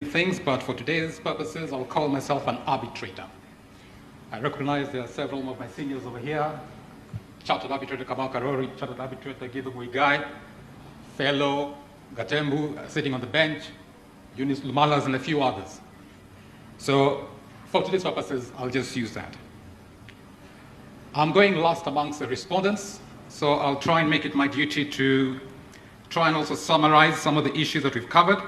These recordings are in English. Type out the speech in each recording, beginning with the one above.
things, but for today's purposes, I'll call myself an arbitrator. I recognize there are several of my seniors over here. Chartered arbitrator Kamau Karori, chartered arbitrator Gideon Muigai, fellow Gatembu sitting on the bench, Eunice Lumalas, and a few others. So for today's purposes, I'll just use that. I'm going last amongst the respondents, so I'll try and make it my duty to try and also summarize some of the issues that we've covered.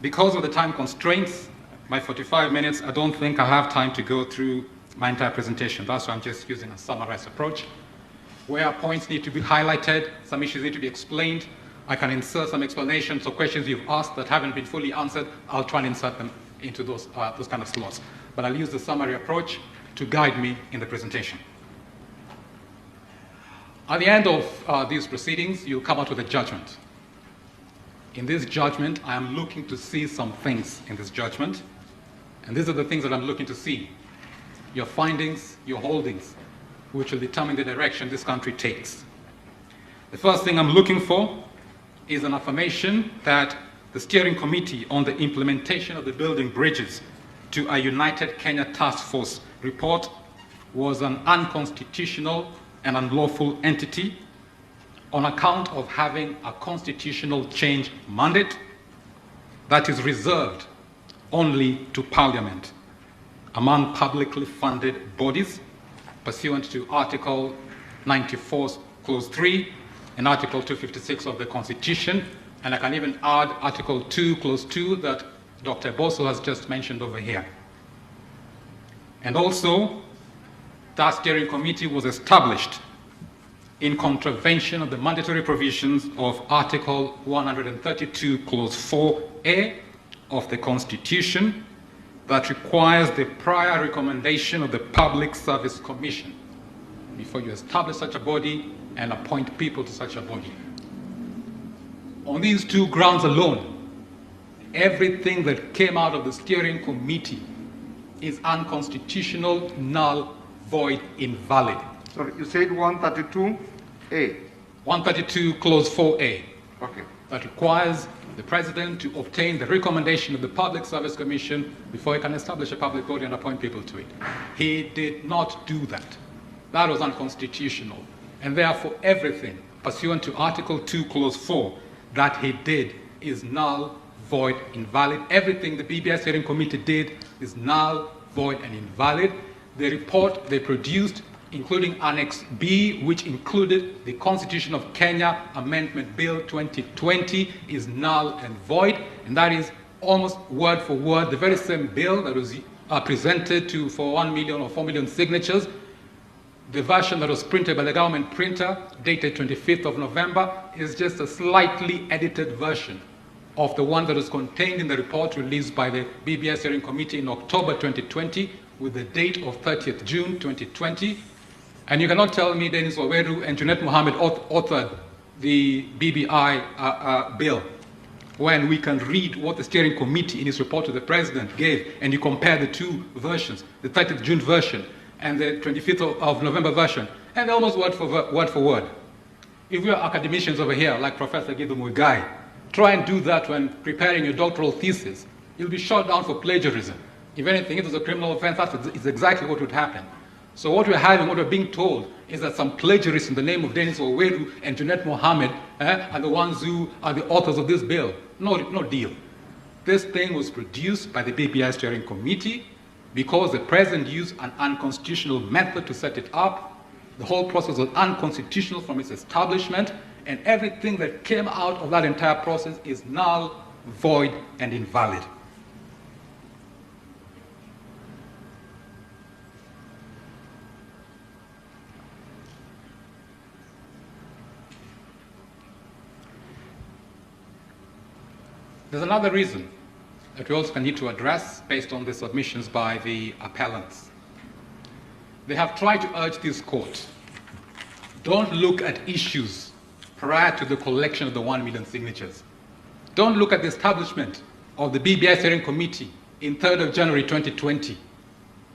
Because of the time constraints, my 45 minutes, I don't think I'll have time to go through my entire presentation. That's why I'm just using a summarized approach. Where points need to be highlighted, some issues need to be explained, I can insert some explanations or questions you've asked that haven't been fully answered. I'll try and insert them into those kind of slots. But I'll use the summary approach to guide me in the presentation. At the end of these proceedings, you'll come out with a judgment. In this judgment, I am looking to see some things in this judgment. And these are the things that I'm looking to see. Your findings, your holdings, which will determine the direction this country takes. The first thing I'm looking for is an affirmation that the Steering Committee on the Implementation of the Building Bridges to a United Kenya Task Force report was an unconstitutional and unlawful entity on account of having a constitutional change mandate that is reserved only to Parliament among publicly funded bodies pursuant to Article 94, Clause 3 and Article 256 of the Constitution. And I can even add Article 2, Clause 2 that Dr. Bosso has just mentioned over here. And also, that steering committee was established in contravention of the mandatory provisions of Article 132, Clause 4A of the Constitution that requires the prior recommendation of the Public Service Commission before you establish such a body and appoint people to such a body. On these two grounds alone, everything that came out of the steering committee is unconstitutional, null, void, invalid. Sorry, you said 132A? 132 Clause 4A. Okay. That requires the President to obtain the recommendation of the Public Service Commission before he can establish a public body and appoint people to it. He did not do that. That was unconstitutional. And therefore, everything pursuant to Article 2, Clause 4 that he did is null, void, invalid. Everything the BBI Steering Committee did is null, void, and invalid. The report they produced, including Annex B, which included the Constitution of Kenya Amendment Bill 2020, is null and void, and that is almost word for word the very same bill that was presented for 1 million or 4 million signatures. The version that was printed by the government printer, dated 25th of November, is just a slightly edited version of the one that was contained in the report released by the BBI Steering Committee in October 2020 with the date of 30th June 2020. And you cannot tell me Dennis Waweru and Junet Mohammed authored the BBI bill when we can read what the steering committee in its report to the president gave, and you compare the two versions, the 30th June version and the 25th of November version, and almost word for word. If we are academicians over here, like Professor Gideon Muigai, try and do that when preparing your doctoral thesis. You'll be shot down for plagiarism. If anything, it was a criminal offense, that's exactly what would happen. So what we're having, what we're being told, is that some plagiarists in the name of Dennis Waweru and Junet Mohammed are the ones who are the authors of this bill. No deal. This thing was produced by the BBI Steering Committee because the president used an unconstitutional method to set it up. The whole process was unconstitutional from its establishment, and everything that came out of that entire process is null, void, and invalid. There's another reason that we also need to address based on the submissions by the appellants. They have tried to urge this court, don't look at issues prior to the collection of the 1 million signatures. Don't look at the establishment of the BBI Steering Committee in 3rd of January 2020,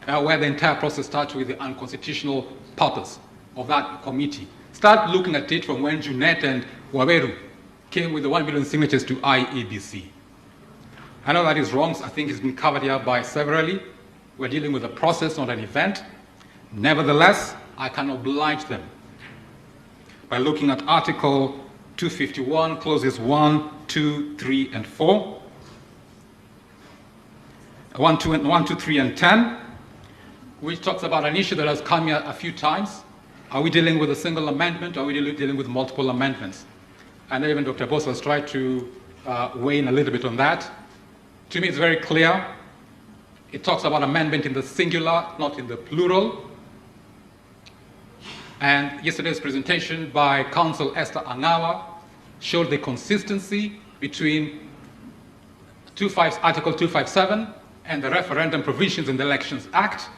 where the entire process starts with the unconstitutional purpose of that committee. Start looking at it from when Junet and Waweru came with the 1 million signatures to IEBC. I know that is wrong. I think it's been covered here by severally. We're dealing with a process, not an event. Nevertheless, I can oblige them by looking at Article 251, clauses 1, 2, 3, and 4. 1, 2, 3, and 10, which talks about an issue that has come here a few times. Are we dealing with a single amendment, or are we dealing with multiple amendments? And even Dr. Bosso has tried to weigh in a little bit on that. To me, it's very clear. It talks about amendment in the singular, not in the plural. And yesterday's presentation by Counsel Esther Angawa showed the consistency between Article 257 and the referendum provisions in the Elections Act,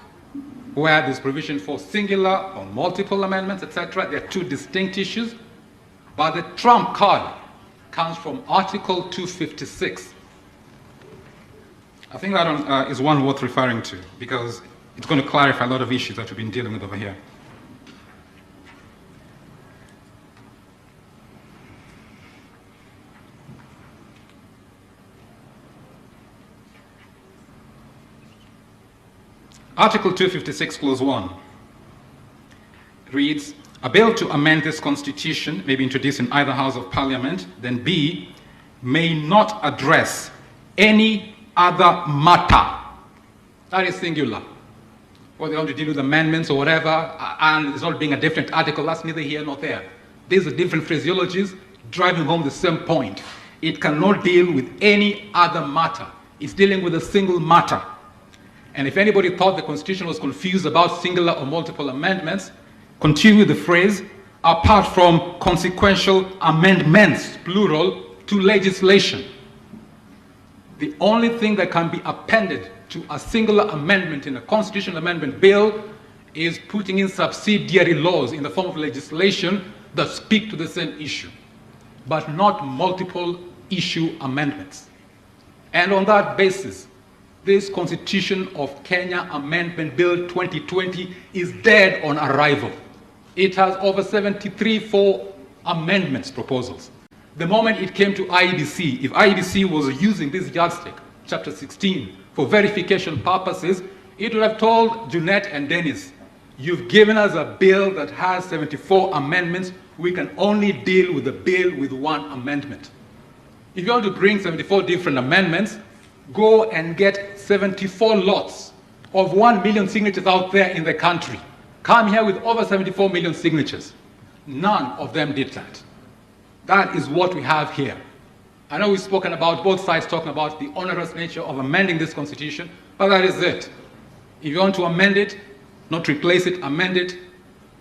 where there's provision for singular or multiple amendments, etc. They're two distinct issues, but the trump card comes from Article 256. I think that is one worth referring to, because it's going to clarify a lot of issues that we've been dealing with over here. Article 256, clause 1 reads, a bill to amend this constitution may be introduced in either House of Parliament, then B, may not address any other matter. That is singular. Whether they want to deal with amendments or whatever, and it's not being a different article, that's neither here nor there. These are different phraseologies driving home the same point. It cannot deal with any other matter. It's dealing with a single matter. And if anybody thought the Constitution was confused about singular or multiple amendments, continue the phrase, apart from consequential amendments, plural, to legislation. The only thing that can be appended to a singular amendment in a constitutional amendment bill is putting in subsidiary laws in the form of legislation that speak to the same issue, but not multiple issue amendments. And on that basis, this Constitution of Kenya Amendment Bill 2020 is dead on arrival. It has over 73 amendments proposals. The moment it came to IEBC, if IEBC was using this yardstick, Chapter 16, for verification purposes, it would have told Jeanette and Dennis, you've given us a bill that has 74 amendments, we can only deal with the bill with one amendment. If you want to bring 74 different amendments, go and get 74 lots of 1 million signatures out there in the country. Come here with over 74 million signatures. None of them did that. That is what we have here. I know we've spoken about both sides talking about the onerous nature of amending this constitution, but that is it. If you want to amend it, not replace it, amend it,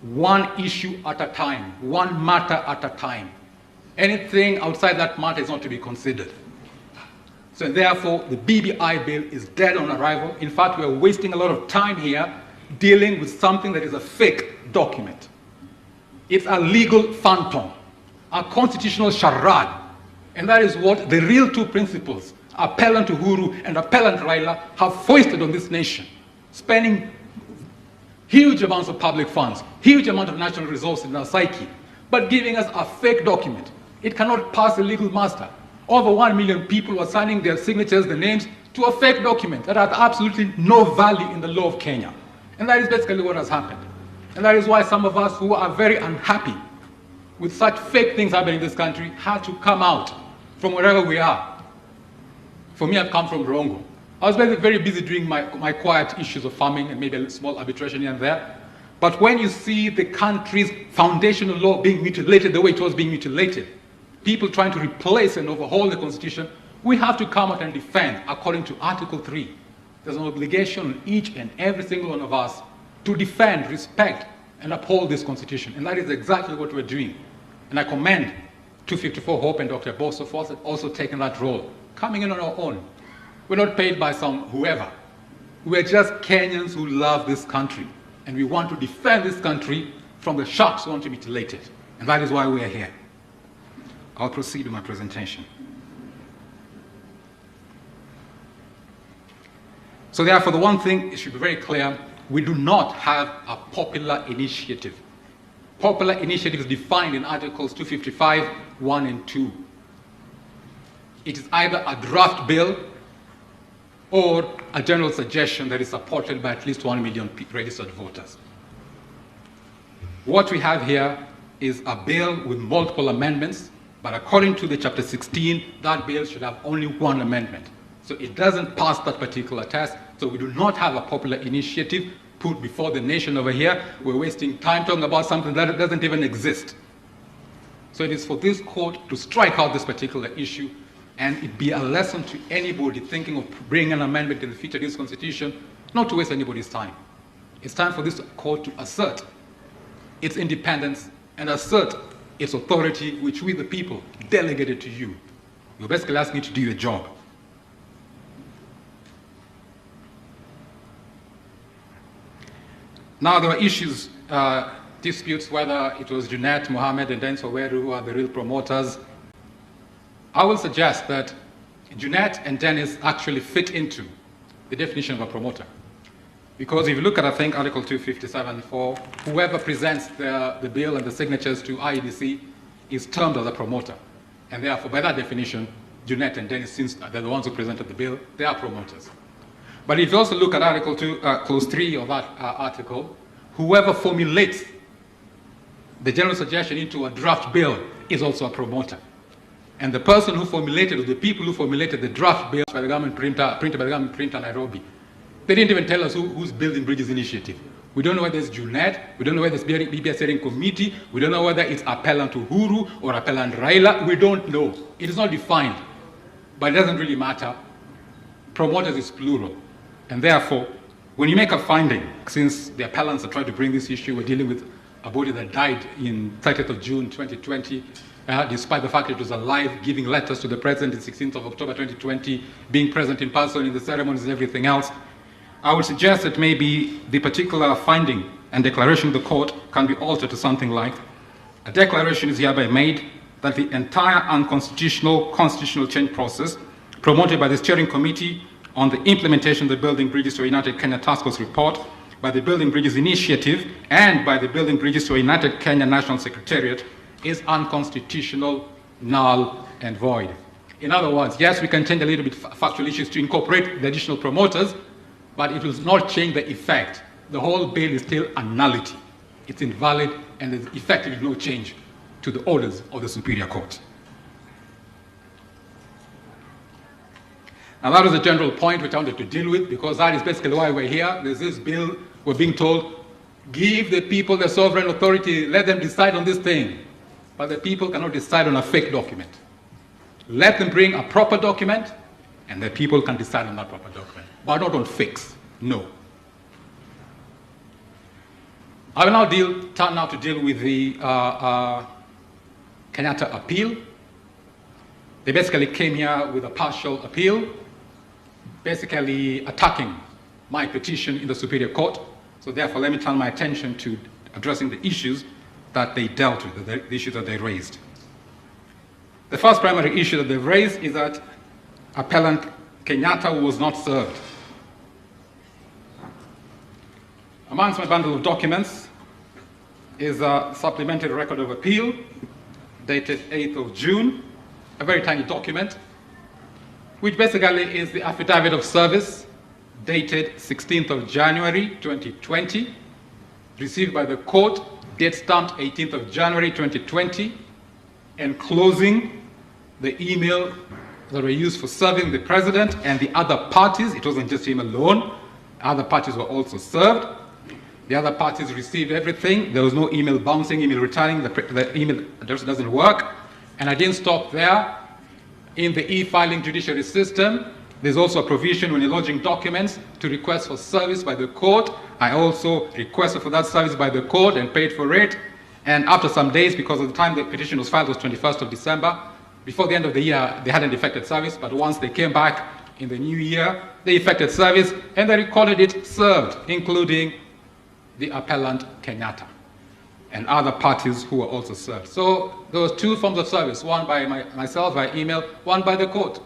one issue at a time, one matter at a time. Anything outside that matter is not to be considered. So therefore, the BBI bill is dead on arrival. In fact, we're wasting a lot of time here dealing with something that is a fake document. It's a legal phantom, a constitutional charade. And that is what the real two principles, Appellant Uhuru and Appellant Raila, have foisted on this nation, spending huge amounts of public funds, huge amount of national resources in our psyche, but giving us a fake document. It cannot pass the legal muster. Over 1 million people are signing their signatures, their names, to a fake document that has absolutely no value in the law of Kenya. And that is basically what has happened. And that is why some of us who are very unhappy with such fake things happening in this country had to come out from wherever we are. For me, I've come from Rongo. I was very busy doing my quiet issues of farming and maybe a small arbitration here and there. But when you see the country's foundational law being mutilated the way it was being mutilated, people trying to replace and overhaul the Constitution, we have to come out and defend according to Article 3. There's an obligation on each and every single one of us to defend, respect, and uphold this Constitution. And that is exactly what we're doing. And I commend 254 Hope and Dr. Bosso for also taking that role, coming in on our own. We're not paid by some whoever. We're just Kenyans who love this country. And we want to defend this country from the sharks who want to mutilate it. And that is why we are here. I'll proceed with my presentation. So therefore, the one thing, it should be very clear, we do not have a popular initiative. Popular initiative is defined in Articles 255, 1 and 2. It is either a draft bill or a general suggestion that is supported by at least 1 million registered voters. What we have here is a bill with multiple amendments, but according to the Chapter 16, that bill should have only one amendment. So it doesn't pass that particular test, so we do not have a popular initiative put before the nation over here. We're wasting time talking about something that doesn't even exist. So it is for this court to strike out this particular issue, and it be a lesson to anybody thinking of bringing an amendment in the future to this constitution, not to waste anybody's time. It's time for this court to assert its independence and assert its authority, which we the people delegated to you. We're basically asking you to do your job. Now there are issues, disputes whether it was Junet, Mohammed, and Dennis Waweru who are the real promoters. I will suggest that Junet and Dennis actually fit into the definition of a promoter. Because if you look at, I think, Article 257(4), whoever presents the bill and the signatures to IEDC is termed as a promoter. And therefore, by that definition, Junet and Dennis, since they're the ones who presented the bill, they are promoters. But if you also look at Article 2, Clause 3 of that article, whoever formulates the general suggestion into a draft bill is also a promoter. And the person who formulated, or the people who formulated the draft bill by the government printed by the government printer Nairobi, they didn't even tell us who's building bridges initiative. We don't know whether it's Junet, we don't know whether it's BBI steering committee, we don't know whether it's appellant Uhuru or appellant Raila, we don't know. It is not defined, but it doesn't really matter. Promoters is plural. And therefore, when you make a finding, since the appellants are trying to bring this issue, we're dealing with a body that died in 30th of June 2020, despite the fact it was alive, giving letters to the president on 16th of October 2020, being present in person in the ceremonies and everything else. I would suggest that maybe the particular finding and declaration of the court can be altered to something like, a declaration is hereby made that the entire unconstitutional constitutional change process promoted by the steering committee on the implementation of the Building Bridges to a United Kenya Task Force report, by the Building Bridges Initiative, and by the Building Bridges to a United Kenya National Secretariat is unconstitutional, null, and void. In other words, yes, we can change a little bit factual issues to incorporate the additional promoters, but it will not change the effect. The whole bill is still a nullity. It's invalid, and there's effectively no change to the orders of the Superior Court. Now that was a general point which I wanted to deal with, because that is basically why we're here. There's this bill, we're being told, give the people the sovereign authority, let them decide on this thing. But the people cannot decide on a fake document. Let them bring a proper document, and the people can decide on that proper document, but not on fakes, no. I will now turn now to deal with the Kenyatta appeal. They basically came here with a partial appeal, basically attacking my petition in the Superior Court. So therefore, let me turn my attention to addressing the issues that they dealt with, the issues that they raised. The first primary issue that they've raised is that appellant Kenyatta was not served. Amongst my bundle of documents is a supplementary record of appeal dated 8th of June, a very tiny document, which basically is the affidavit of service dated 16th of January 2020, received by the court, date stamped 18th of January 2020, enclosing the email that were used for serving the president and the other parties. It wasn't just him alone. Other parties were also served. The other parties received everything. There was no email bouncing, email returning. The email address doesn't work. And I didn't stop there. In the e-filing judiciary system, there's also a provision when you're lodging documents to request for service by the court. I also requested for that service by the court and paid for it. And after some days, because of the time the petition was filed was 21st of December, before the end of the year, they hadn't effected service, but once they came back in the new year, they effected service, and they recorded it served, including the appellant Kenyatta and other parties who were also served. So there was two forms of service, one by myself by email, one by the court.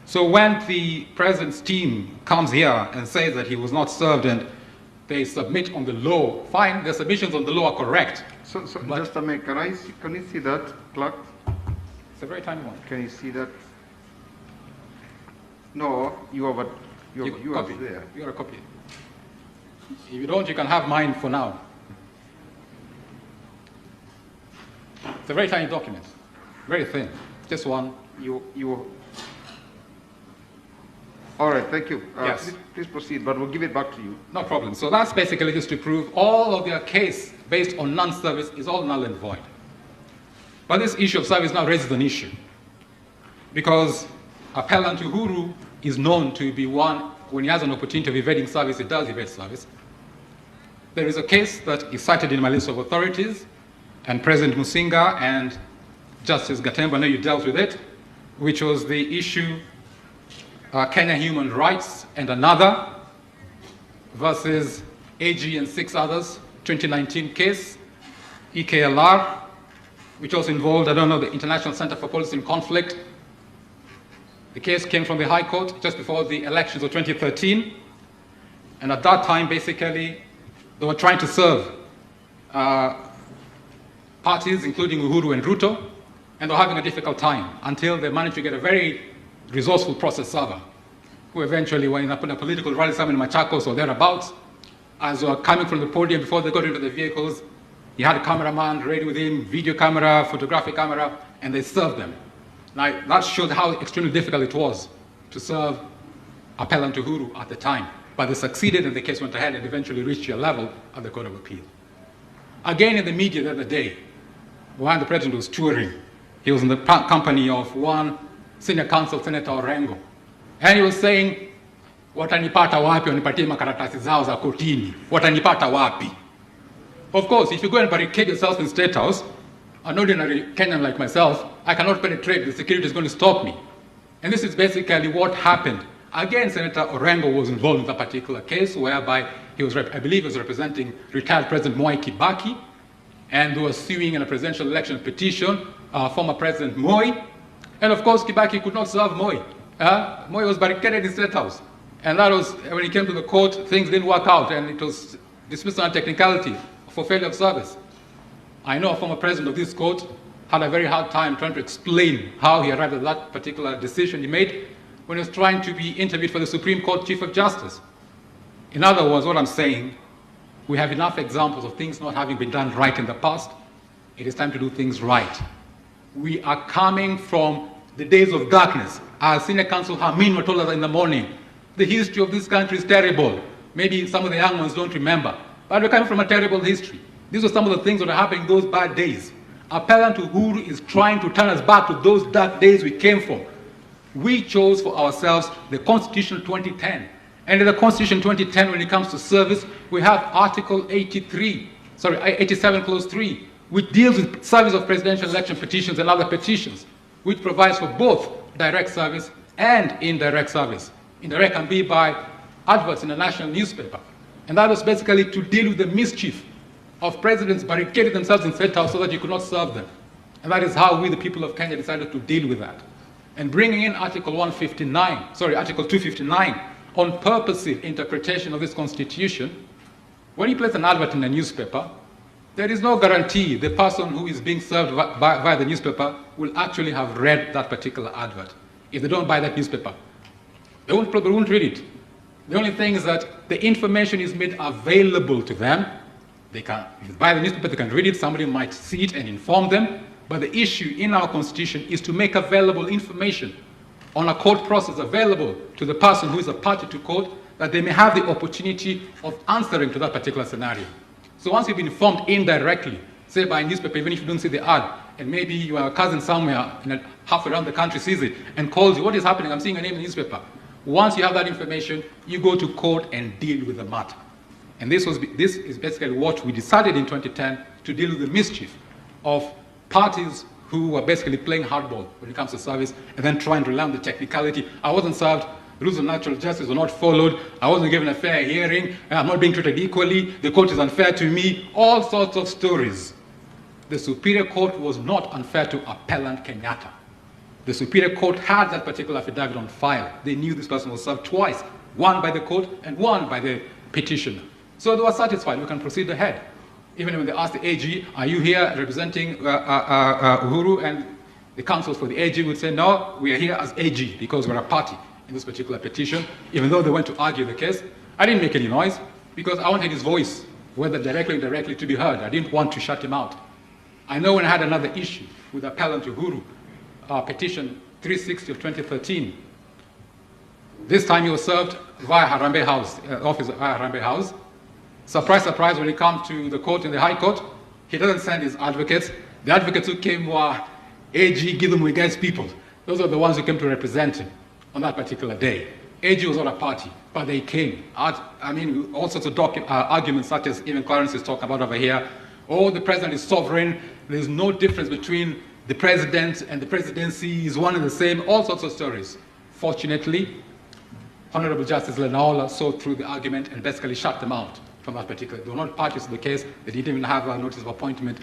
So when the president's team comes here and says that he was not served and they submit on the law, fine, their submissions on the law are correct. So just a minute, can you see that, clerk? It's a very tiny one. Can you see that? No, you have a You are there. You're a copy. If you don't, you can have mine for now. It's a very tiny document, very thin, just one. All right, thank you. Yes. Please proceed, but we'll give it back to you. No problem. So that's basically just to prove all of their case based on non-service is all null and void. But this issue of service now raises an issue, because appellant Uhuru is known to be one, when he has an opportunity of evading service, he does evade service. There is a case that is cited in my list of authorities, and President Musinga and Justice Gatemba, I know you dealt with it, which was the issue Kenya Human Rights and another versus AG and 6 others, 2019 case, EKLR, which also involved, I don't know, the International Center for Policy and Conflict. The case came from the High Court just before the elections of 2013. And at that time, basically, they were trying to serve parties, including Uhuru and Ruto, and they were having a difficult time until they managed to get a very resourceful process server, who eventually were in a political rally somewhere in Machakos or thereabouts. As they were coming from the podium before they got into the vehicles, he had a cameraman ready with him, video camera, photographic camera, and they served them. Now, that showed how extremely difficult it was to serve appellant Uhuru at the time. But they succeeded, and the case went ahead and eventually reached a level at the Court of Appeal. Again, in the media the other day, when the president was touring, he was in the company of one senior counsel, Senator Orengo, and he was saying, watanipata wapi, wanipatie makaratasi zao za kotini, watanipata wapi. Of course, if you go and barricade yourself in State House, an ordinary Kenyan like myself, I cannot penetrate, the security is going to stop me. And this is basically what happened. Again, Senator Orengo was involved in that particular case, whereby he was, I believe, he was representing retired President Mwai Kibaki, and they were suing in a presidential election petition former President Moi. And of course, Kibaki could not serve Moi. Moi was barricaded in State House. And that was, when he came to the court, things didn't work out, and it was dismissed on technicality for failure of service. I know a former president of this court had a very hard time trying to explain how he arrived at that particular decision he made when he was trying to be interviewed for the Supreme Court Chief of Justice. In other words, what I'm saying, we have enough examples of things not having been done right in the past. It is time to do things right. We are coming from the days of darkness. As Senior Counsel Hamin told us in the morning, the history of this country is terrible. Maybe some of the young ones don't remember, but we're coming from a terrible history. These are some of the things that are happening in those bad days. Appellant Uhuru is trying to turn us back to those dark days we came from. We chose for ourselves the Constitution 2010. And in the Constitution 2010, when it comes to service, we have Article 87 Clause 3, which deals with service of presidential election petitions and other petitions, which provides for both direct service and indirect service. Indirect can be by adverts in a national newspaper. And that was basically to deal with the mischief of presidents barricading themselves in State House so that you could not serve them. And that is how we, the people of Kenya, decided to deal with that. And bringing in Article 259, on purposive interpretation of this Constitution, when you place an advert in a newspaper, there is no guarantee the person who is being served via the newspaper will actually have read that particular advert. If they don't buy that newspaper, they won't read it. The only thing is that the information is made available to them. They can, if they buy the newspaper, they can read it, somebody might see it and inform them. But the issue in our Constitution is to make available information on a court process available to the person who is a party to court, that they may have the opportunity of answering to that particular scenario. So once you've been informed indirectly, say by a newspaper, even if you don't see the ad, and maybe your cousin somewhere half around the country sees it and calls you, what is happening? I'm seeing your name in the newspaper. Once you have that information, you go to court and deal with the matter. And this is basically what we decided in 2010 to deal with the mischief of parties who were basically playing hardball when it comes to service and then trying to learn the technicality. I wasn't served, rules of natural justice were not followed, I wasn't given a fair hearing, I'm not being treated equally, the court is unfair to me, all sorts of stories. The Superior Court was not unfair to appellant Kenyatta. The Superior Court had that particular affidavit on file. They knew this person was served twice, one by the court and one by the petitioner. So they were satisfied, we can proceed ahead. Even when they asked the AG, are you here representing Uhuru? And the counsel for the AG would say, no, we are here as AG because we're a party. in this particular petition, even though they went to argue the case. I didn't make any noise because I wanted his voice, whether directly or indirectly, to be heard. I didn't want to shut him out. I know when I had another issue with Appellant Uhuru, petition 360 of 2013, this time he was served via Harambee House, office via Harambee House. Surprise, surprise, when he comes to the court in the High Court, he doesn't send his advocates. The advocates who came were AG Githu Muigai's people. Those are the ones who came to represent him on that particular day. AG was not a party, but they came. I mean, all sorts of arguments, such as even Clarence is talking about over here. Oh, the president is sovereign. There's no difference between the president and the presidency. Is one and the same. All sorts of stories. Fortunately, Honorable Justice Lenaola saw through the argument and basically shut them out from that particular. They were not parties to the case. They didn't even have a notice of appointment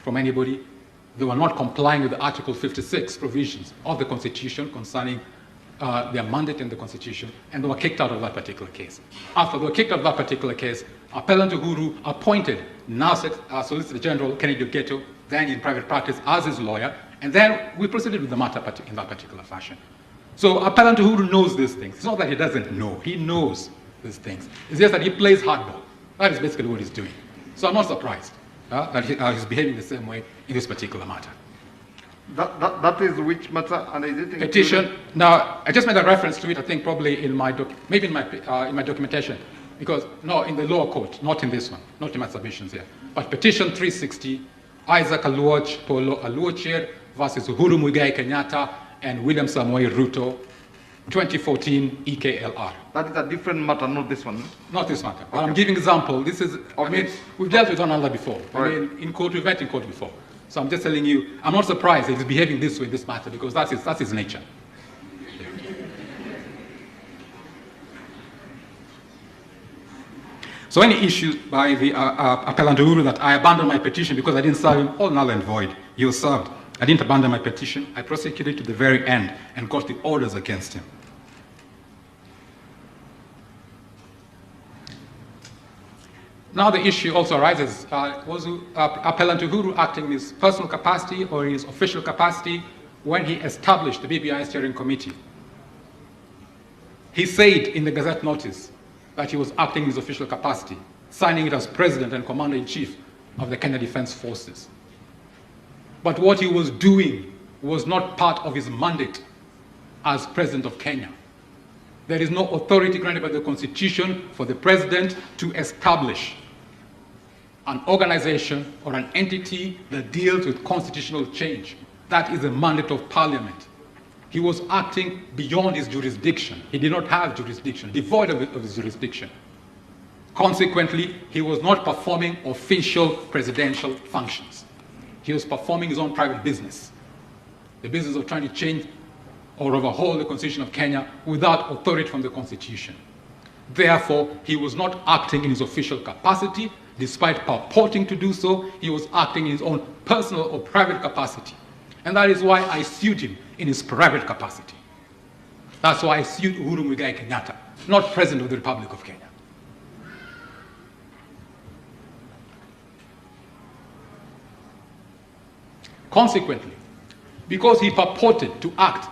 from anybody. They were not complying with the Article 56 provisions of the Constitution concerning their mandate in the Constitution, and they were kicked out of that particular case. After they were kicked out of that particular case, Appellant Uhuru appointed now Solicitor General Kennedy Ogeto, then in private practice, as his lawyer, and then we proceeded with the matter in that particular fashion. So Appellant Uhuru knows these things. It's not that he doesn't know. He knows these things. It's just that he plays hardball. That is basically what he's doing. So I'm not surprised that he's behaving the same way in this particular matter. That is which matter, and is it petition? Now, I just made a reference to it, I think probably in my, maybe in my documentation, because, no, in the lower court, not in this one, not in my submissions here. But petition 360, Isaac Aluochier, Polo Aluochier versus Uhuru Muigai Kenyatta and William Samoei Ruto, 2014 EKLR. That is a different matter, not this one. Not this matter. Okay. I'm giving example. This is, Okay. I mean, we've dealt with one another before. Right. I mean, in court, we've met in court before. So I'm just telling you, I'm not surprised that he's behaving this way in this matter, because that's his nature. So any issue by the Appellant Uhuru that I abandoned my petition because I didn't serve him, all null and void. He was served. I didn't abandon my petition. I prosecuted to the very end and got the orders against him. Now the issue also arises, was Appellant Uhuru acting in his personal capacity or in his official capacity when he established the BBI steering committee? He said in the Gazette notice that he was acting in his official capacity, signing it as President and Commander-in-Chief of the Kenya Defense Forces. But what he was doing was not part of his mandate as President of Kenya. There is no authority granted by the Constitution for the President to establish an organization or an entity that deals with constitutional change. That is a mandate of Parliament. He was acting beyond his jurisdiction. He did not have jurisdiction, devoid of his jurisdiction. Consequently, he was not performing official presidential functions. He was performing his own private business, the business of trying to change or overhaul the Constitution of Kenya without authority from the Constitution. Therefore, he was not acting in his official capacity. Despite purporting to do so, he was acting in his own personal or private capacity. And that is why I sued him in his private capacity. That's why I sued Uhuru Muigai Kenyatta, not President of the Republic of Kenya. Consequently, because he purported to act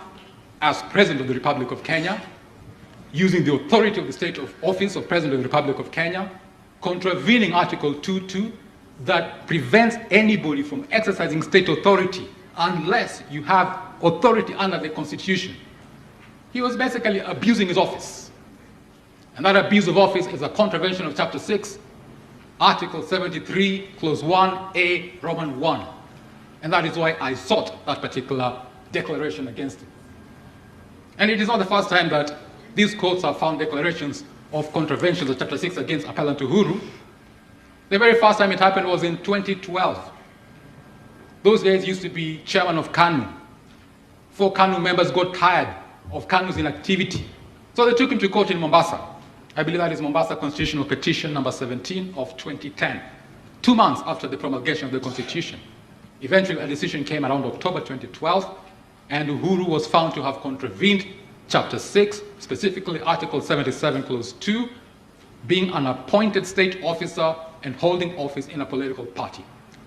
as President of the Republic of Kenya, using the authority of the state of office of President of the Republic of Kenya, contravening Article 2.2 that prevents anybody from exercising state authority unless you have authority under the Constitution. He was basically abusing his office. And that abuse of office is a contravention of Chapter 6, Article 73, Clause 1A, Roman 1. And that is why I sought that particular declaration against him. And it is not the first time that these courts have found declarations of contraventions of Chapter 6 against Appellant Uhuru. The very first time it happened was in 2012. Those days used to be chairman of KANU. 4 KANU members got tired of KANU's inactivity. So they took him to court in Mombasa. I believe that is Mombasa Constitutional Petition number 17 of 2010, 2 months after the promulgation of the Constitution. Eventually, a decision came around October 2012, and Uhuru was found to have contravened Chapter 6, specifically Article 77, Clause 2, being an appointed state officer and holding office in a political party.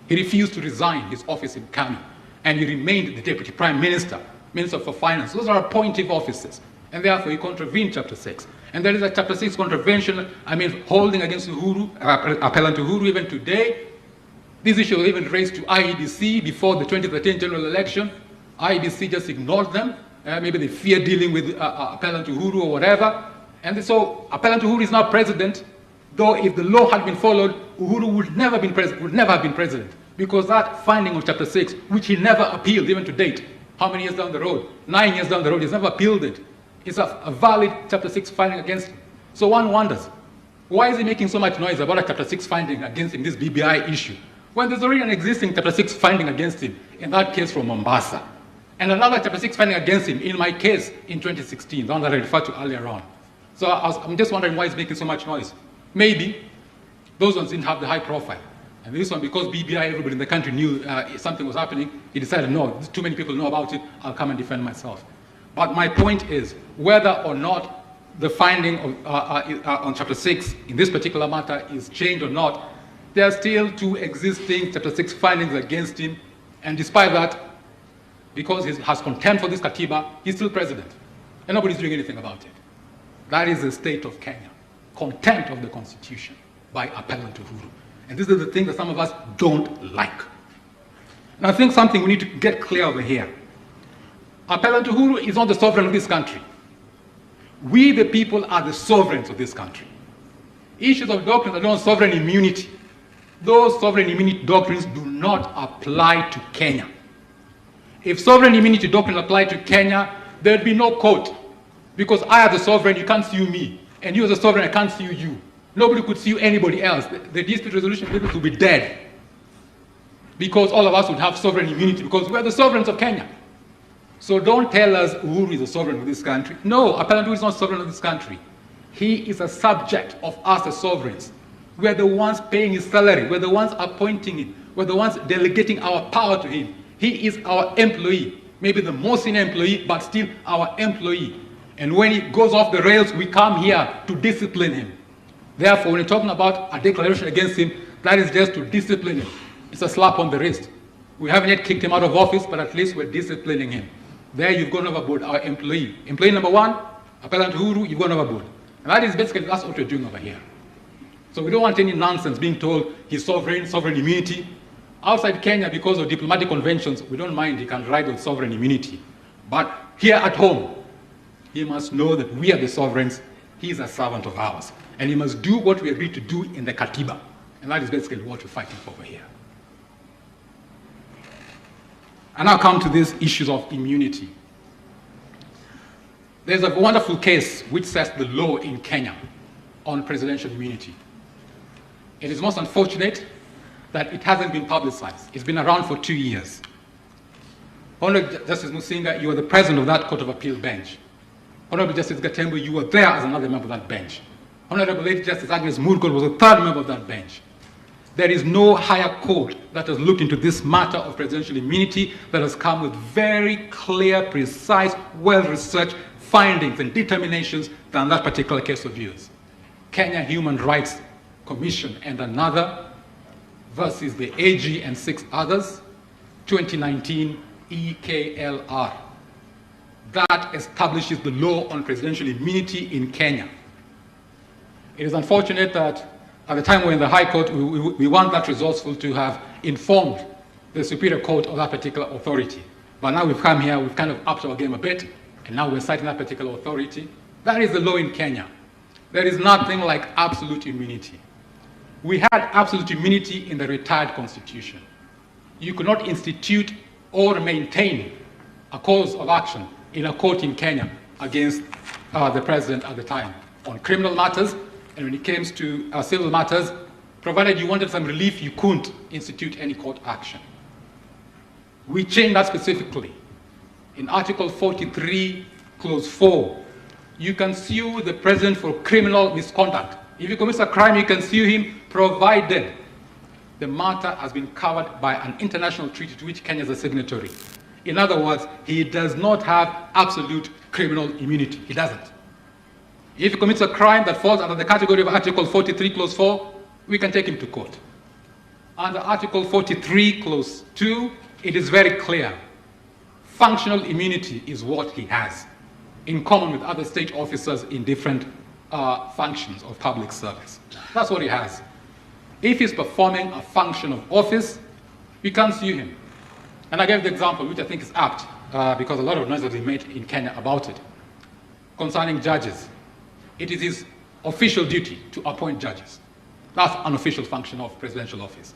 He refused to resign his office in KANU, and he remained the Deputy Prime Minister, Minister for Finance. Those are appointive offices. And therefore, he contravened Chapter 6. And there is a Chapter 6 contravention, holding against Uhuru, appellant Uhuru even today. This issue was even raised to IEBC before the 2013 general election. IEBC just ignored them. Maybe they fear dealing with appellant Uhuru or whatever. And so appellant Uhuru is now president, though if the law had been followed, Uhuru would never have been president. Because that finding of Chapter 6, which he never appealed even to date, how many years down the road? 9 years down the road, he's never appealed it. It's a valid Chapter 6 finding against him. So one wonders, why is he making so much noise about a Chapter 6 finding against him, this BBI issue, when there's already an existing Chapter 6 finding against him, in that case from Mombasa, and another Chapter 6 finding against him in my case in 2016, the one that I referred to earlier on. So I'm just wondering why he's making so much noise. Maybe those ones didn't have the high profile. And this one, because BBI, everybody in the country knew something was happening, he decided, no, too many people know about it, I'll come and defend myself. But my point is, whether or not the finding on Chapter 6 in this particular matter is changed or not, there are still 2 existing Chapter 6 findings against him, and despite that, because he has contempt for this Katiba, he's still president, and nobody's doing anything about it. That is the state of Kenya, contempt of the Constitution by appellant Uhuru. And this is the thing that some of us don't like. And I think something we need to get clear over here. Appellant Uhuru is not the sovereign of this country. We, the people, are the sovereigns of this country. Issues of doctrines are not sovereign immunity. Those sovereign immunity doctrines do not apply to Kenya. If sovereign immunity doctrine applied to Kenya, there'd be no court. Because I, as the sovereign, you can't sue me. And you, as a sovereign, I can't sue you. Nobody could sue anybody else. The dispute resolution business would be dead. Because all of us would have sovereign immunity, because we're the sovereigns of Kenya. So don't tell us Uhuru is a sovereign of this country. No, appellant Uhuru is not sovereign of this country. He is a subject of us as sovereigns. We're the ones paying his salary. We're the ones appointing him. We're the ones delegating our power to him. He is our employee. Maybe the most senior employee, but still our employee. And when he goes off the rails, we come here to discipline him. Therefore, when you're talking about a declaration against him, that is just to discipline him. It's a slap on the wrist. We haven't yet kicked him out of office, but at least we're disciplining him. There you've gone overboard, our employee. Employee number 1, appellant Uhuru, you've gone overboard. And that is basically, that's what we're doing over here. So we don't want any nonsense being told he's sovereign immunity. Outside Kenya, because of diplomatic conventions, we don't mind, he can ride with sovereign immunity. But here at home, he must know that we are the sovereigns, he's a servant of ours. And he must do what we agreed to do in the Katiba. And that is basically what we're fighting for over here. And now come to these issues of immunity. There's a wonderful case which sets the law in Kenya on presidential immunity. It is most unfortunate that it hasn't been publicized. It's been around for 2 years. Honorable Justice Musinga, you were the president of that Court of Appeal bench. Honorable Justice Gatembu, you were there as another member of that bench. Honorable Lady Justice Agnes Murgol was a 3rd member of that bench. There is no higher court that has looked into this matter of presidential immunity that has come with very clear, precise, well-researched findings and determinations than that particular case of yours. Kenya Human Rights Commission and another versus the AG and 6 others, 2019 EKLR. That establishes the law on presidential immunity in Kenya. It is unfortunate that at the time we're in the High Court, we want that resourceful to have informed the Superior Court of that particular authority. But now we've come here, we've kind of upped our game a bit, and now we're citing that particular authority. That is the law in Kenya. There is nothing like absolute immunity. We had absolute immunity in the retired constitution. You could not institute or maintain a cause of action in a court in Kenya against the president at the time on criminal matters, and when it came to civil matters, provided you wanted some relief, you couldn't institute any court action. We changed that specifically. In Article 43, Clause 4, you can sue the president for criminal misconduct. If he commits a crime, you can sue him, provided the matter has been covered by an international treaty to which Kenya is a signatory. In other words, he does not have absolute criminal immunity. He doesn't. If he commits a crime that falls under the category of Article 43, Clause 4, we can take him to court. Under Article 43, Clause 2, it is very clear. Functional immunity is what he has. in common with other state officers in different functions of public service. That's what he has. If he's performing a function of office, you can't sue him. And I gave the example, which I think is apt, because a lot of noise has been made in Kenya about it, concerning judges. It is his official duty to appoint judges. That's an official function of presidential office.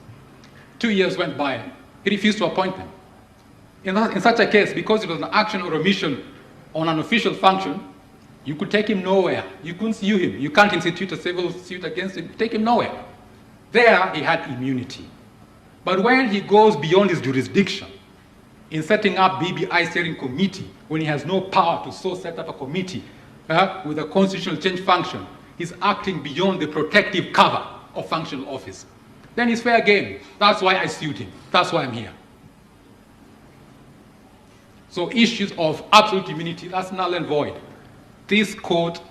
2 years went by, he refused to appoint them. In such a case, because it was an action or omission on an official function, you could take him nowhere. You couldn't sue him. You can't institute a civil suit against him. Take him nowhere. There, he had immunity. But when he goes beyond his jurisdiction, in setting up BBI steering committee, when he has no power to so set up a committee with a constitutional change function, he's acting beyond the protective cover of functional office. Then it's fair game. That's why I sued him. That's why I'm here. So issues of absolute immunity, that's null and void. This court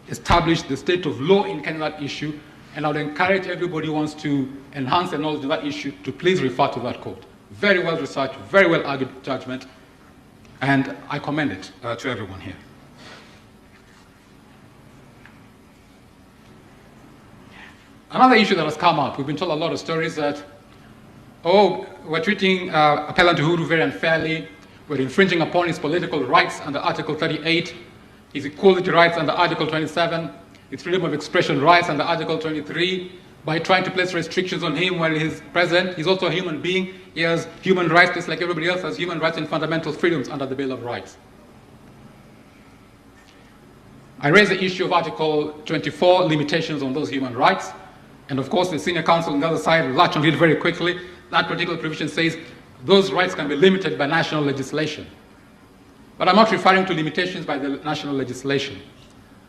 established the state of law in Kenya on that issue, and I would encourage everybody who wants to enhance their knowledge of that issue to please refer to that court. Very well researched, very well argued judgment, and I commend it to everyone here. Another issue that has come up, we've been told a lot of stories that, oh, we're treating Appellant Uhuru very unfairly, we're infringing upon his political rights under Article 38, his equality rights under Article 27, his freedom of expression rights under Article 23, by trying to place restrictions on him while he's president. He's also a human being. He has human rights just like everybody else has human rights and fundamental freedoms under the Bill of Rights. I raised the issue of Article 24, limitations on those human rights. And of course, the senior counsel on the other side will latch on it very quickly. That particular provision says those rights can be limited by national legislation. But I'm not referring to limitations by the national legislation.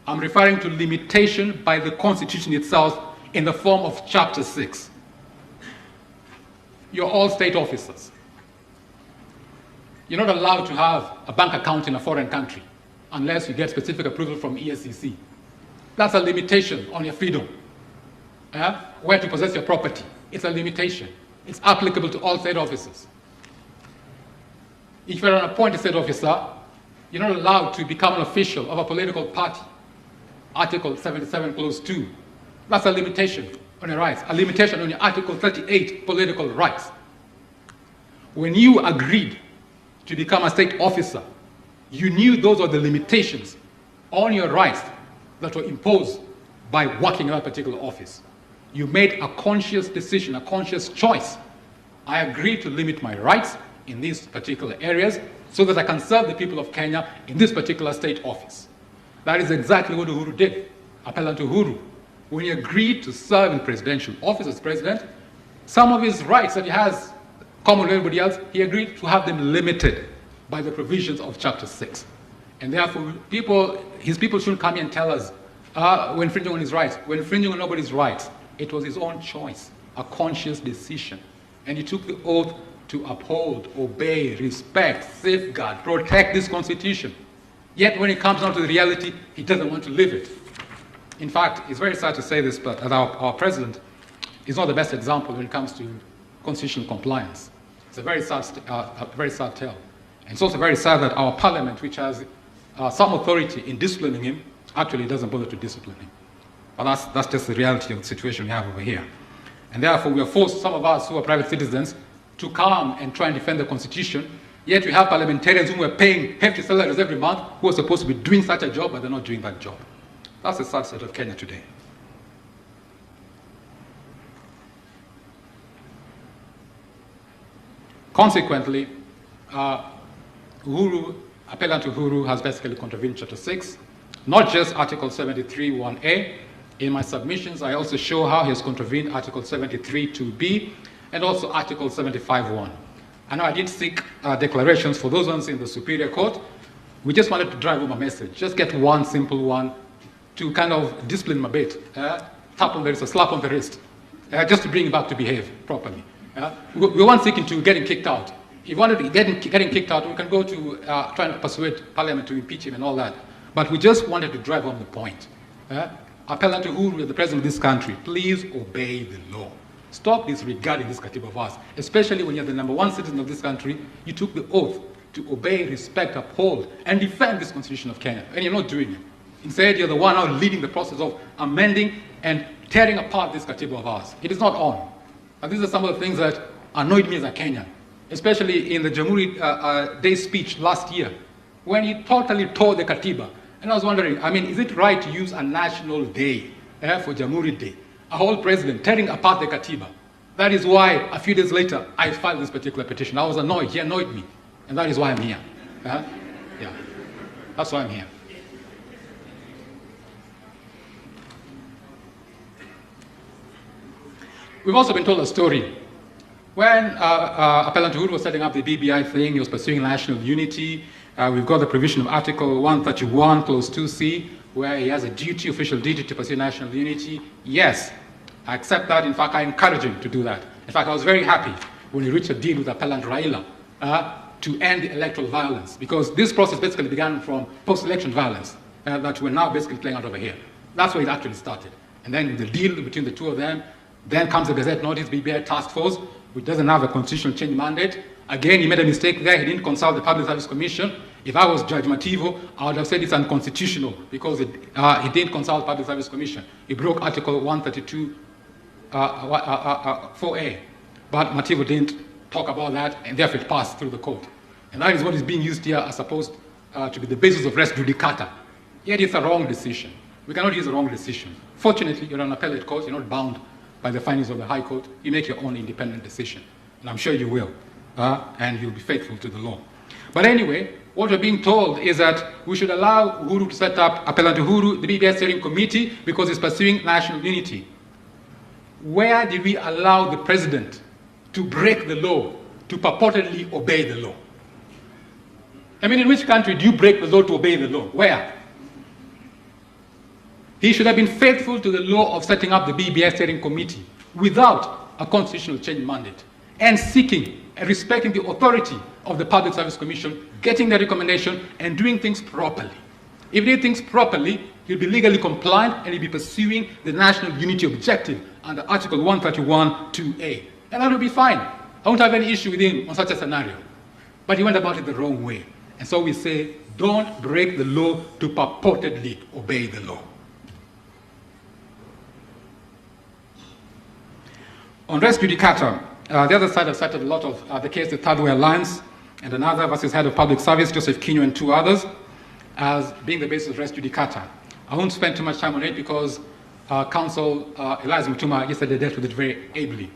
I'm referring to limitation by the Constitution itself in the form of Chapter 6. You're all state officers. You're not allowed to have a bank account in a foreign country unless you get specific approval from ESCC. That's a limitation on your freedom. Where to possess your property. It's a limitation. It's applicable to all state officers. If you're an appointed state officer, you're not allowed to become an official of a political party. Article 77, Clause 2. That's a limitation on your rights, a limitation on your Article 38 political rights. When you agreed to become a state officer, you knew those were the limitations on your rights that were imposed by working in that particular office. You made a conscious decision, a conscious choice. I agree to limit my rights in these particular areas so that I can serve the people of Kenya in this particular state office. That is exactly what Uhuru did. Appellant Uhuru, when he agreed to serve in presidential office as president, some of his rights that he has, common with everybody else, he agreed to have them limited by the provisions of Chapter 6. And therefore, his people shouldn't come here and tell us, we're infringing on his rights. We're infringing on nobody's rights. It was his own choice, a conscious decision. And he took the oath to uphold, obey, respect, safeguard, protect this Constitution. Yet when it comes down to the reality, he doesn't want to live it. In fact, it's very sad to say this, but our president is not the best example when it comes to constitutional compliance. It's a very sad tale. And it's also very sad that our parliament, which has some authority in disciplining him, actually doesn't bother to discipline him. But that's just the reality of the situation we have over here. And therefore, we are forced, some of us who are private citizens, to come and try and defend the Constitution. Yet we have parliamentarians whom we're paying hefty salaries every month who are supposed to be doing such a job, but they're not doing that job. That's the sad state of Kenya today. Consequently, Appellant Uhuru has basically contravened Chapter 6, not just Article 73(1)(a). In my submissions, I also show how he has contravened Article 73(2)(b) and also Article 75(1). I know I did seek declarations for those ones in the Superior Court. We just wanted to drive home a message. Just get one simple one to kind of discipline him a bit. Tap on the wrist, a slap on the wrist, just to bring him back to behave properly. We weren't seeking to get him kicked out. If you wanted to get him kicked out, we can go to trying to persuade Parliament to impeach him and all that. But we just wanted to drive home the point. Appellant Uhuru, the president of this country, please obey the law. Stop disregarding this Katiba of ours, especially when you're the #1 citizen of this country. You took the oath to obey, respect, uphold, and defend this constitution of Kenya. And you're not doing it. Instead, you're the one now leading the process of amending and tearing apart this katiba of ours. It is not on. And these are some of the things that annoyed me as a Kenyan, especially in the Jamhuri Day speech last year, when he totally tore the katiba. And I was wondering, I mean, is it right to use a national day for Jamhuri Day? A whole president tearing apart the katiba. That is why a few days later, I filed this particular petition. I was annoyed. He annoyed me. And that is why I'm here. Yeah, that's why I'm here. We've also been told a story. When Appellant Uhuru was setting up the BBI thing, he was pursuing national unity. We've got the provision of Article 131, Clause 2C, where he has a duty, official duty to pursue national unity. Yes, I accept that. In fact, I encourage him to do that. In fact, I was very happy when he reached a deal with Appellant Raila to end electoral violence, because this process basically began from post-election violence that we're now basically playing out over here. That's where it actually started. And then the deal between the two of them, then comes the Gazette Notice, BBI Task Force, which doesn't have a constitutional change mandate. Again, he made a mistake there. He didn't consult the Public Service Commission. If I was Judge Mativo, I would have said it's unconstitutional because he didn't consult the Public Service Commission. He broke Article 132, 4A. But Mativo didn't talk about that, and therefore it passed through the court. And that is what is being used here as supposed to be the basis of res judicata. Yet it's a wrong decision. We cannot use a wrong decision. Fortunately, you're an appellate court. You're not bound by the findings of the High Court. You make your own independent decision. And I'm sure you will. And you'll be faithful to the law. But anyway, what we're being told is that we should allow Uhuru to set up Appellant Uhuru, the BBI steering committee, because he's pursuing national unity. Where did we allow the president to break the law, to purportedly obey the law? I mean, in which country do you break the law to obey the law? Where? He should have been faithful to the law of setting up the BBI steering committee without a constitutional change mandate and seeking and respecting the authority of the Public Service Commission, getting the recommendation and doing things properly. If he did things properly, he'll be legally compliant and he'll be pursuing the national unity objective under Article 131, 2A. And that will be fine. I won't have any issue with him on such a scenario. But he went about it the wrong way. And so we say, don't break the law to purportedly obey the law. On res judicata, the other side has cited a lot of the case, the Third Way Alliance, and another versus Head of Public Service, Joseph Kenyan, and two others, as being the basis of res judicata. I won't spend too much time on it because Counsel Elias Mutuma yesterday dealt with it very ably.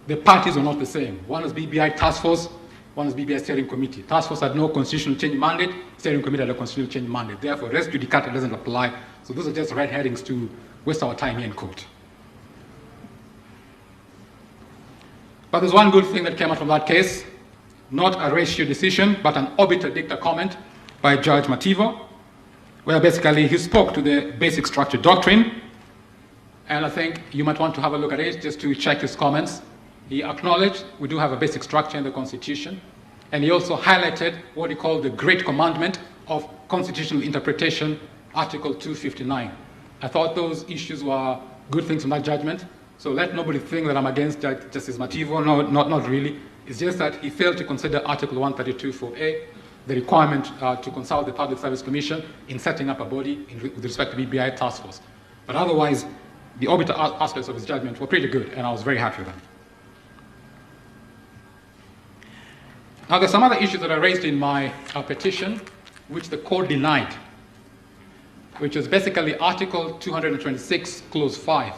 The parties were not the same. One was BBI Task Force, one was BBI Steering Committee. Task Force had no constitutional change mandate, Steering Committee had a constitutional change mandate. Therefore, res judicata doesn't apply. So those are just red herrings to waste our time here in court. But there's one good thing that came out from that case, not a ratio decision, but an obiter dicta comment by Judge Mativo, where basically he spoke to the basic structure doctrine, and I think you might want to have a look at it just to check his comments. He acknowledged we do have a basic structure in the Constitution, and he also highlighted what he called the great commandment of constitutional interpretation, Article 259. I thought those issues were good things from that judgment. So let nobody think that I'm against Justice Mativo. No, not really. It's just that he failed to consider Article 132 4A, the requirement to consult the Public Service Commission in setting up a body with respect to BBI Task Force. But otherwise, the obiter aspects of his judgment were pretty good, and I was very happy with them. Now, there's some other issues that are raised in my petition, which the court denied, which is basically Article 226, Clause 5.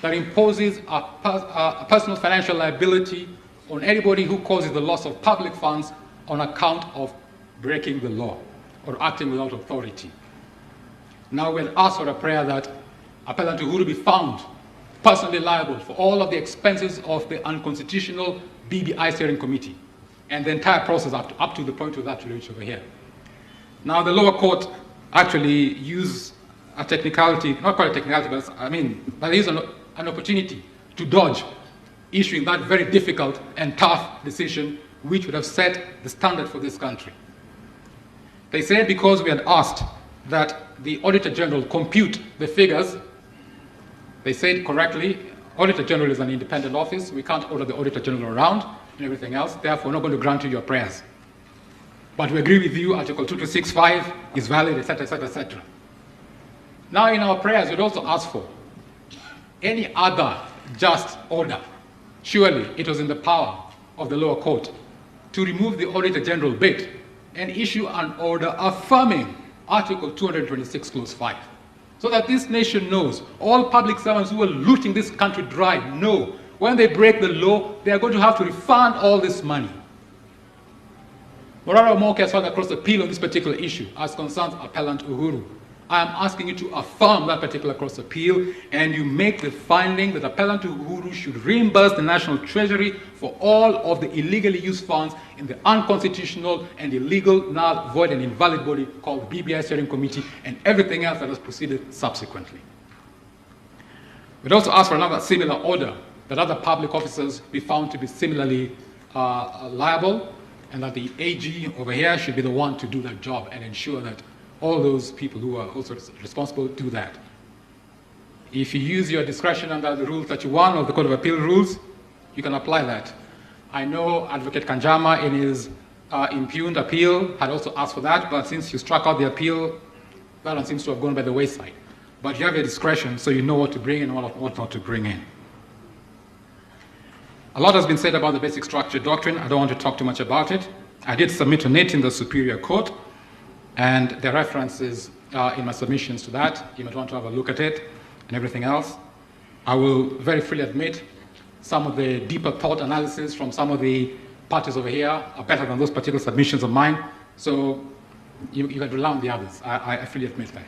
That imposes a personal financial liability on anybody who causes the loss of public funds on account of breaking the law or acting without authority. Now we had asked for a prayer that Appellant Uhuru be found personally liable for all of the expenses of the unconstitutional BBI steering committee and the entire process up to the point of that reached over here. Now the lower court actually used a technicality, not quite a technicality, but I mean, but there is an opportunity to dodge issuing that very difficult and tough decision which would have set the standard for this country. They said because we had asked that the Auditor General compute the figures, they said correctly, Auditor General is an independent office, we can't order the Auditor General around and everything else, therefore we're not going to grant you your prayers. But we agree with you, Article 2265 is valid, etc., etc., etc. Now, in our prayers, we'd also ask for any other just order. Surely it was in the power of the lower court to remove the Auditor General bit and issue an order affirming Article 226, Clause 5. So that this nation knows, all public servants who are looting this country dry know when they break the law, they are going to have to refund all this money. Morara Omoke has filed a cross appeal on this particular issue as concerns Appellant Uhuru. I am asking you to affirm that particular cross appeal and you make the finding that Appellant Uhuru should reimburse the National Treasury for all of the illegally used funds in the unconstitutional and illegal, null, void and invalid body called the BBI Steering Committee and everything else that has proceeded subsequently. We'd also ask for another similar order that other public officers be found to be similarly liable, and that the AG over here should be the one to do that job and ensure that all those people who are also responsible do that. If you use your discretion under the Rule 31 of the Code of Appeal rules, you can apply that. I know Advocate Kanjama in his impugned appeal had also asked for that, but since you struck out the appeal, that one seems to have gone by the wayside. But you have your discretion, so you know what to bring in and what not to bring in. A lot has been said about the basic structure doctrine. I don't want to talk too much about it. I did submit on it in the Superior Court, and there are references in my submissions to that. You might want to have a look at it and everything else. I will very freely admit some of the deeper thought analysis from some of the parties over here are better than those particular submissions of mine, so you can rely on the others. I freely admit that.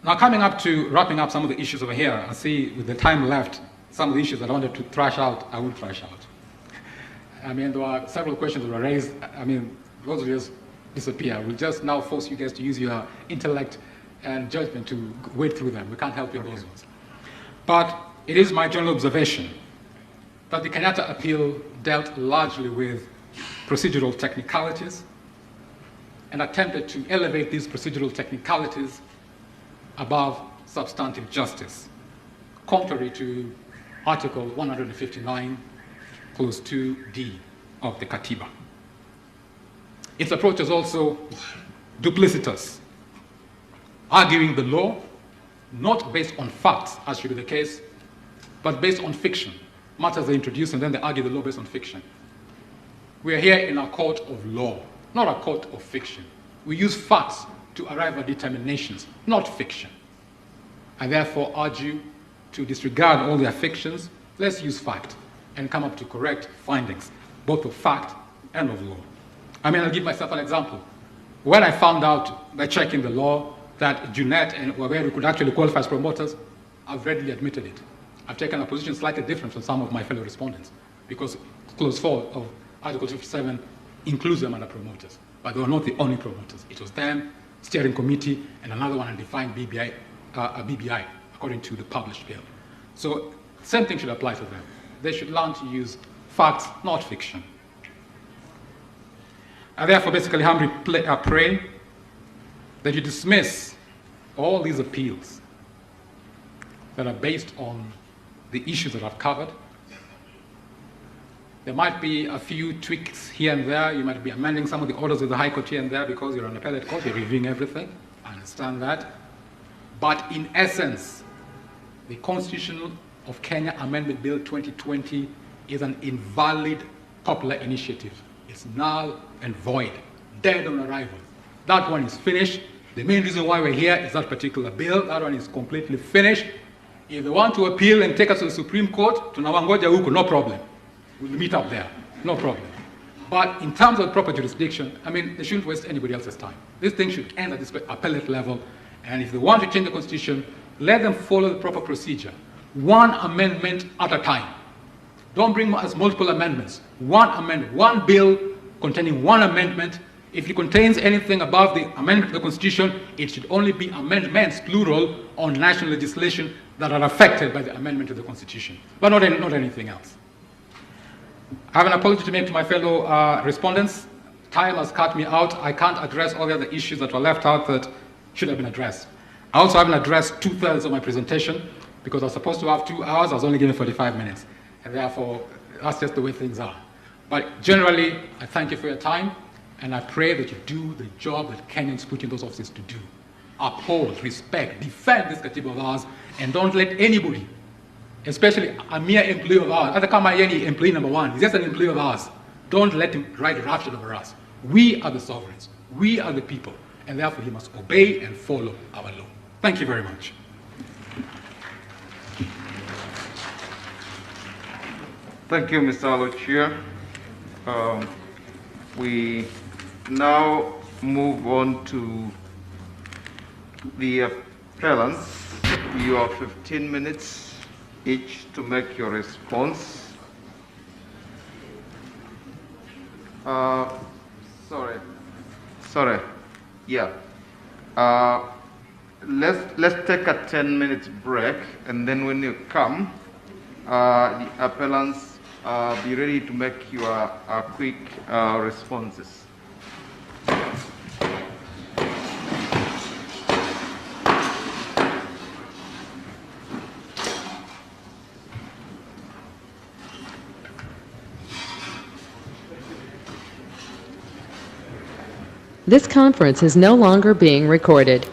Now, coming up to wrapping up some of the issues over here, I see with the time left, some of the issues that I wanted to thrash out, I will thrash out. I mean, there are several questions that were raised. I mean, those will just disappear. We'll just now force you guys to use your intellect and judgment to wade through them. We can't help you on those ones. But it is my general observation that the Kenyatta appeal dealt largely with procedural technicalities and attempted to elevate these procedural technicalities above substantive justice, contrary to Article 159, Clause 2D of the Katiba. Its approach is also duplicitous, arguing the law not based on facts, as should be the case, but based on fiction. Matters are introduced and then they argue the law based on fiction. We are here in a court of law, not a court of fiction. We use facts to arrive at determinations, not fiction. I therefore urge you to disregard all their fictions. Let's use fact and come up to correct findings, both of fact and of law. I mean, I'll give myself an example. When I found out by checking the law that Junet and Waweru could actually qualify as promoters, I've readily admitted it. I've taken a position slightly different from some of my fellow respondents because Clause 4 of Article 57 includes them under promoters, but they were not the only promoters. It was them, steering committee, and another one, a defined BBI, according to the published bill. So same thing should apply to them. They should learn to use facts, not fiction. I therefore basically humbly pray that you dismiss all these appeals that are based on the issues that I've covered. There might be a few tweaks here and there. You might be amending some of the orders of the High Court here and there because you're an appellate court, you're reviewing everything. I understand that. But in essence, the Constitution of Kenya Amendment Bill 2020 is an invalid popular initiative. It's null and void, dead on arrival. That one is finished. The main reason why we're here is that particular bill. That one is completely finished. If they want to appeal and take us to the Supreme Court, tunawangoja huko, no problem. We'll meet up there, no problem. But in terms of proper jurisdiction, I mean, they shouldn't waste anybody else's time. This thing should end at this appellate level. And if they want to change the Constitution, let them follow the proper procedure. One amendment at a time. Don't bring us multiple amendments. One amendment, one bill containing one amendment. If it contains anything above the amendment to the Constitution, it should only be amendments, plural, on national legislation that are affected by the amendment to the Constitution, but not anything else. I have an apology to make to my fellow respondents. Time has cut me out. I can't address all the other issues that were left out that should have been addressed. I also haven't addressed 2/3 of my presentation because I was supposed to have 2 hours. I was only given 45 minutes. And therefore, that's just the way things are. But generally, I thank you for your time, and I pray that you do the job that Kenyans put in those offices to do. Uphold, respect, defend this katiba of ours, and don't let anybody, especially a mere employee of ours, hata kama yeye ni employee number one, he's just an employee of ours, don't let him ride roughshod over us. We are the sovereigns, we are the people, and therefore he must obey and follow our law. Thank you very much. Thank you, Mr. Aluochier. We now move on to the appellants. You have 15 minutes each to make your response. Sorry. Yeah. Let's take a 10-minute break, and then when you come, the appellants be ready to make your quick responses. This conference is no longer being recorded.